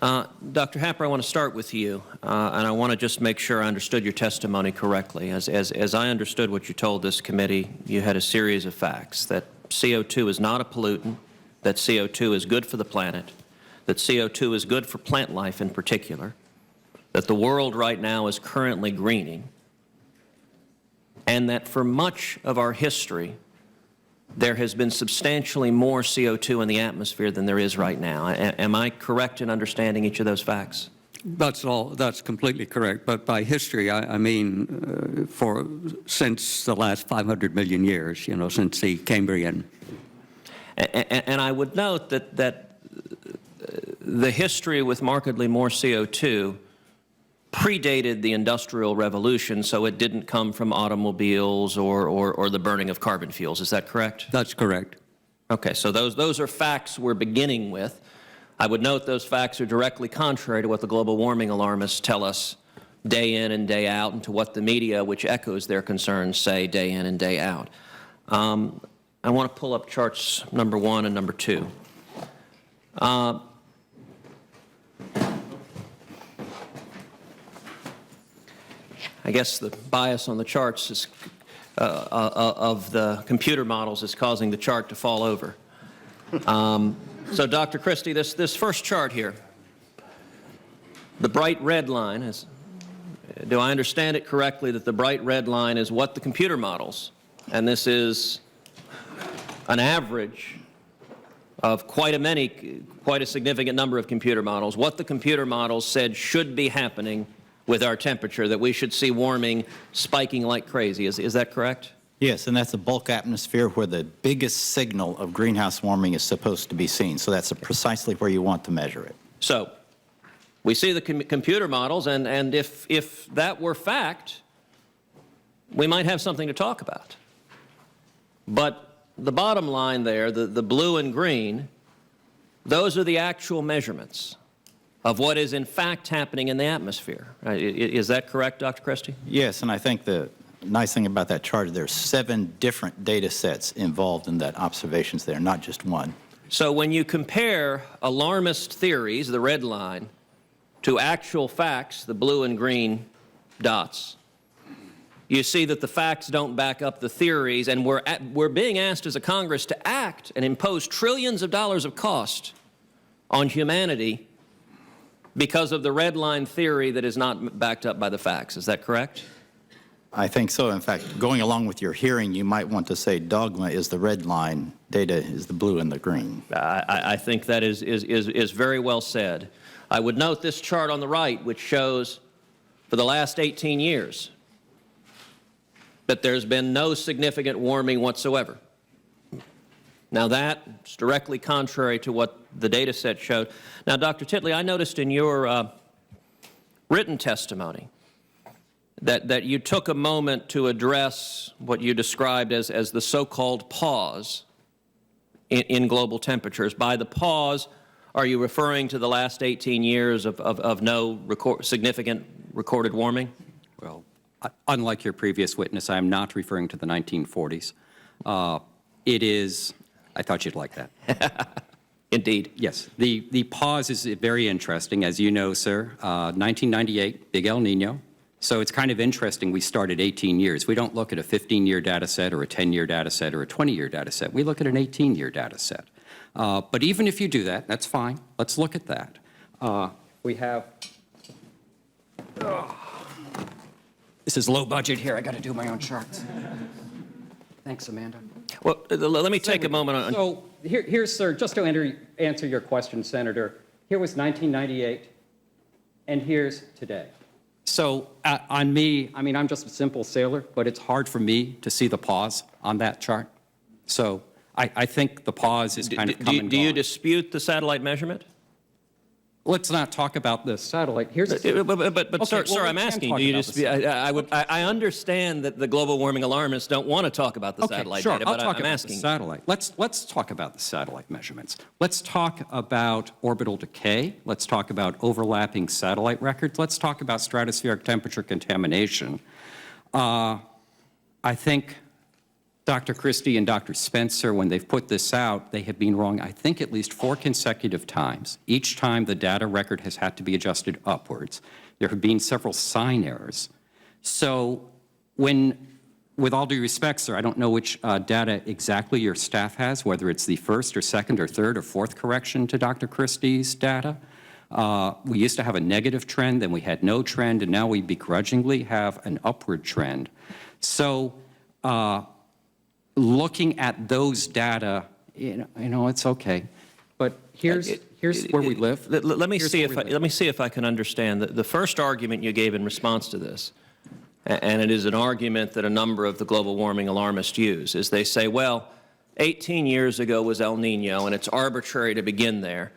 Dr. Happer, I want to start with you, and I want to just make sure I understood your testimony correctly. As I understood what you told this committee, you had a series of facts that CO2 is not a pollutant, that CO2 is good for the planet, that CO2 is good for plant life in particular, that the world right now is currently greening, and that for much of our history, there has been substantially more CO2 in the atmosphere than there is right now. Am I correct in understanding each of those facts? That's completely correct. But by history, I mean since the last 500 million years, since the Cambrian. And I would note that the history with markedly more CO2 predated the Industrial Revolution, so it didn't come from automobiles or the burning of carbon fuels. Is that correct? That's correct. Okay, so those are facts we're beginning with. I would note those facts are directly contrary to what the global warming alarmists tell us day in and day out, and to what the media, which echoes their concerns, say day in and day out. I want to pull up charts number 1 and number 2. I guess the bias on the charts is, of the computer models is causing the chart to fall over. So, Dr. Christie, this first chart here, the bright red line is, do I understand it correctly that the bright red line is what the computer models, and this is an average of quite a significant number of computer models, what the computer models said should be happening with our temperature, that we should see warming spiking like crazy. Is that correct? Yes, and that's the bulk atmosphere where the biggest signal of greenhouse warming is supposed to be seen. So that's precisely where you want to measure it. So we see the computer models, and if that were fact, we might have something to talk about. But the bottom line there, the blue and green, those are the actual measurements of what is in fact happening in the atmosphere. Is that correct, Dr. Christie? Yes, and I think the nice thing about that chart is there's 7 different data sets involved in that observations there, not just one. So when you compare alarmist theories, the red line, to actual facts, the blue and green dots, you see that the facts don't back up the theories, and we're being asked as a Congress to act and impose trillions of dollars of cost on humanity because of the red line theory that is not backed up by the facts. Is that correct? I think so. In fact, going along with your hearing, you might want to say dogma is the red line, data is the blue and the green. I think that is very well said. I would note this chart on the right, which shows for the last 18 years that there's been no significant warming whatsoever. Now that's directly contrary to what the data set showed. Now, Dr. Titley, I noticed in your written testimony that you took a moment to address what you described as the so-called pause in global temperatures. By the pause, are you referring to the last 18 years of no significant recorded warming? Well, unlike your previous witness, I am not referring to the 1940s. It is, I thought you'd like that. Indeed. Yes. The pause is very interesting. As you know, sir, 1998, big El Nino. So it's kind of interesting we started 18 years. We don't look at a 15-year data set or a 10-year data set or a 20-year data set. We look at an 18-year data set. But even if you do that, that's fine. Let's look at that. We have... This is low budget here. I got to do my own charts. Thanks, Amanda. Well, let me take a moment on... So here's, sir, just to answer your question, Senator, here was 1998, and here's today. So on me, I mean, I'm just a simple sailor, but it's hard for me to see the pause on that chart. So I think the pause is kind of coming. Do you dispute the satellite measurement? Let's not talk about the satellite. Here's but okay, sir, I'm asking, do you dispute? I understand that the global warming alarmists don't want to talk about the satellite data, but I'm asking. The satellite. Let's talk about the satellite measurements. Let's talk about orbital decay. Let's talk about overlapping satellite records. Let's talk about stratospheric temperature contamination. I think Dr. Christie and Dr. Spencer, when they've put this out, they have been wrong, I think, at least 4 consecutive times. Each time the data record has had to be adjusted upwards. There have been several sign errors. So with all due respect, sir, I don't know which data exactly your staff has, whether it's the first or second or third or fourth correction to Dr. Christie's data. We used to have a negative trend, then we had no trend, and now we begrudgingly have an upward trend. So looking at those data, you know, it's okay. But here's where we live. Let me see if I can understand. The first argument you gave in response to this, and it is an argument that a number of the global warming alarmists use, is they say, well, 18 years ago was El Nino, and it's arbitrary to begin there.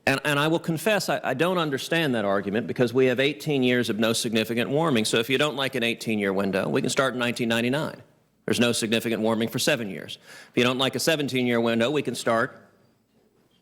And I will confess, I don't understand that argument, because we have 18 years of no significant warming. So if you don't like an 18-year window, we can start in 1999. There's no significant warming for 7 years. If you don't like a 17-year window, we can start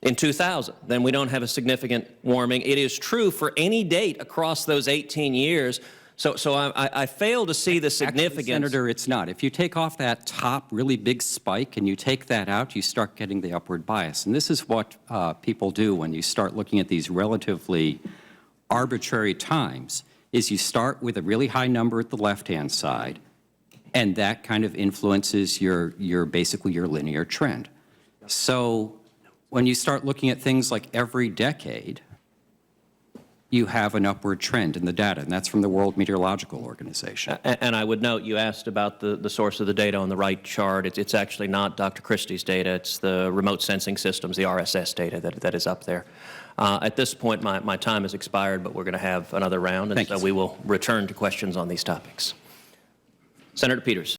in 2000. Then we don't have a significant warming. It is true for any date across those 18 years. So I fail to see the significance. Actually, Senator, it's not. If you take off that top really big spike and you take that out, you start getting the upward bias. And this is what people do when you start looking at these relatively arbitrary times, is you start with a really high number at the left-hand side, and that kind of influences your basically your linear trend. So when you start looking at things like every decade, you have an upward trend in the data, and that's from the World Meteorological Organization. And I would note, you asked about the source of the data on the right chart. It's actually not Dr. Christie's data. It's the remote sensing systems, the RSS data that is up there. At this point, my time has expired, but we're going to have another round, and so we will return to questions on these topics. Senator Peters.